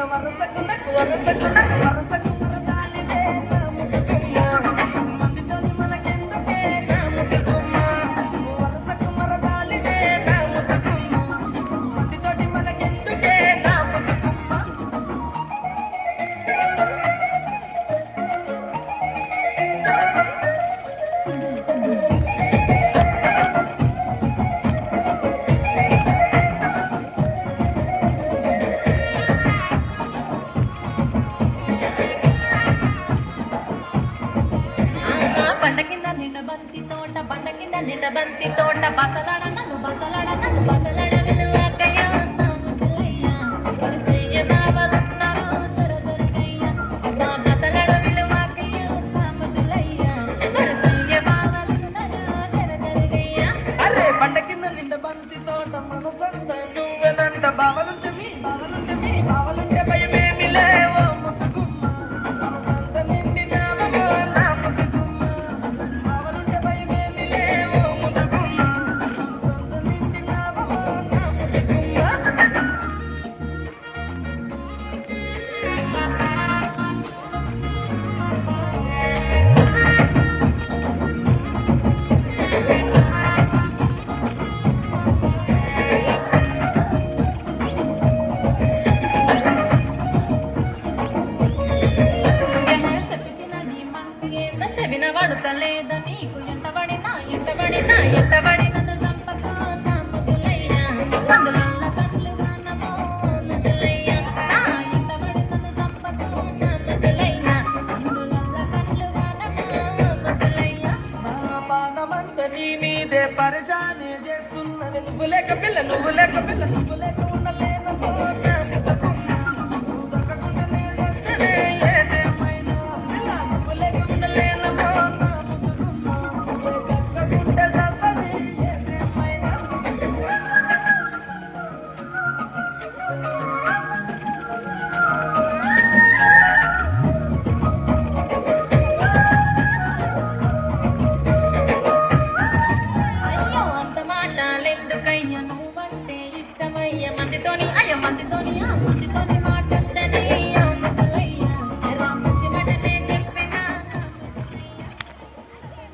వరసకు నాకు వరసకు నాకు వరసకు మరదాలిదే నా ముద్దుగుమ్మ మందితోని మనకెందుకే నా ముద్దుగుమ్మ వరసకు మరదాలిదే నా ముద్దుగుమ్మ మందితోటి మనకెందుకే నా ముద్దుగుమ్మ బంతి తోట బసలాడ నన్ను బసలాడ నన్ను బసలాడ విలువకయ్య నా ముసలయ్య వరసయ్య బావలున్నారు తరతరగయ్య నా బసలాడ విలువకయ్య నా ముసలయ్య వరసయ్య బావలున్నారు తరతరగయ్య అరే పంట కింద నిండ బంతి తోట మనసంత నువ్వెనంట బావలుంటే మీ బావలుంటే భయమేమి లేవో ముద్దుగుమ్మ మనసంత నిండినావో నా ముద్దుగుమ్మ బావలుంటే భయమేమి లేవో ముద్దుగుమ్మ మనసంత నిండినావో నా ముద్దుగుమ్మ వాడుతలేద నీకు ఎంతబడి నన్ను సంపక నా ముదులయ్య అందులల్ల కళ్ళు గానమో ముదులయ్య నా ఎంతబడి నన్ను సంపక నా ముదులయ్య అందులల్ల కళ్ళు గానమో ముదులయ్య నా పానమంత నీ మీదే పరిశానే చేస్తున్నది నువ్వు లేక పిల్ల